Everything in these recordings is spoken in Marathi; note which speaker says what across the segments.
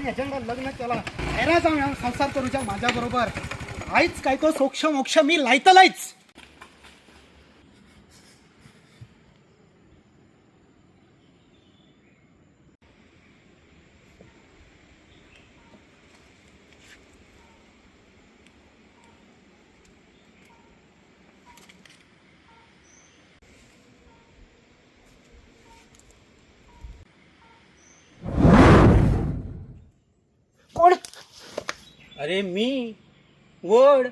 Speaker 1: ह्याच्याकडे लग्न केला हैरा जाऊन संसार करूच्या माझ्या बरोबर आईच काय तो सोक्ष मोक्ष मी लायतलायच. कोण?
Speaker 2: अरे मी वड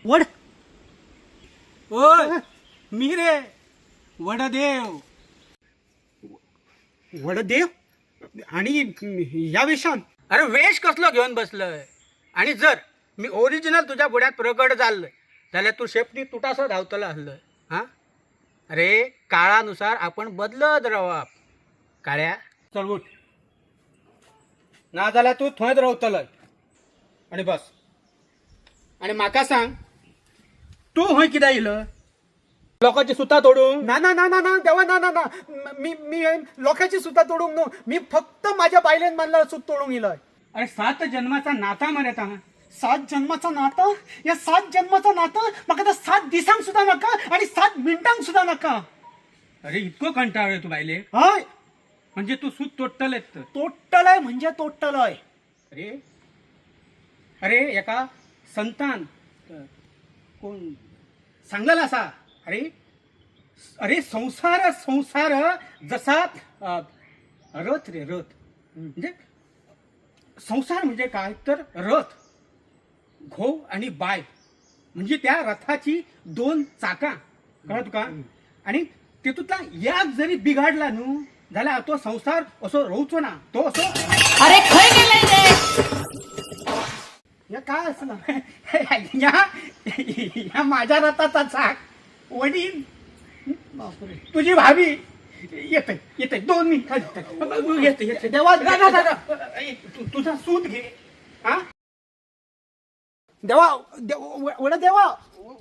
Speaker 1: वड
Speaker 2: ओय मी रे वडदेव.
Speaker 1: वडदेव आणि या वेशान
Speaker 2: अरे वेश कसलो घेऊन बसलय. आणि जर मी ओरिजिनल तुझ्या बुड्यात प्रगट झालंय जाल्यार तू शेपटी तुटासो धावतला हल्लय. हा अरे काळानुसार आपण बदलत रावप. काळ्या चल उठ ना जाल्यार तू थंयच रावतलय. आणि बस. आणि म्हाका सांग तू हय कित्याक येयलं? लोकांची सुतां तोडूंक?
Speaker 1: ना ना ना ना ना देवा ना ना ना मी मी लोकांची सुद्धा तोडूंक न्हू. मी फक्त माझ्या बायलेन मानला सूत तोडूंक इलोय.
Speaker 2: अरे 7 जन्माचा नाता मरे ता.
Speaker 1: 7 जन्माचं नातं या 7 जन्माचं नातं म्हाका तर 7 दिसांक सुद्धा नका आणि 7 मिनिटांक सुद्धा नका.
Speaker 2: अरे इतको कंटाळ रे तू बायले.
Speaker 1: हय
Speaker 2: म्हणजे तू सूत तोडटलेच तर.
Speaker 1: तोडटलय म्हणजे तोडटलय.
Speaker 2: अरे अरे एका संतान कोण सांगलेला असा. अरे अरे संसार संसार जसा रथ रे रथ. म्हणजे संसार म्हणजे काय तर रथ. घोव आणि बाय म्हणजे त्या रथाची 2 चाकां. कळलं तुका? आणि तेतूतला याक जरी बिघाडला न्हू जाल्यार तो संसार असो रावचो ना. तो असो
Speaker 3: अरे खय गेलंय रे.
Speaker 1: या काय असलं
Speaker 2: या माझ्या रथाचा चाक वडील
Speaker 1: बापरे.
Speaker 2: तुझी भाभी येते येते 2 मिनिट येते येते.
Speaker 1: देवा
Speaker 2: तुझा सूत घे. हा
Speaker 1: देवा वड देवा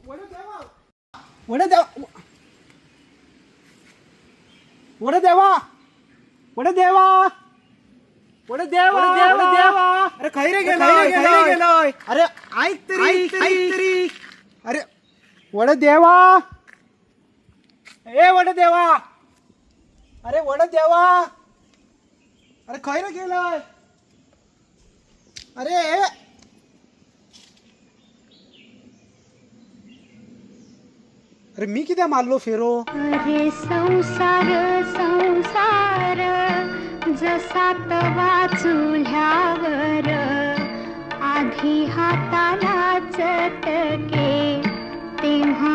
Speaker 1: वड देवा वड देवा वड देवा वड देवा वड देवा वड देवा. अरे खै रे गेलोय. अरे ऐक तरी अरे वड देवा. ए वड देवा. अरे वड देवा. अरे खै रे गेलोय. अरे अरे मी किती मारलो फेरो.
Speaker 4: अरे संसार संसार जसा तवा चुल्यावर आधी हाताला चटके तेव्हा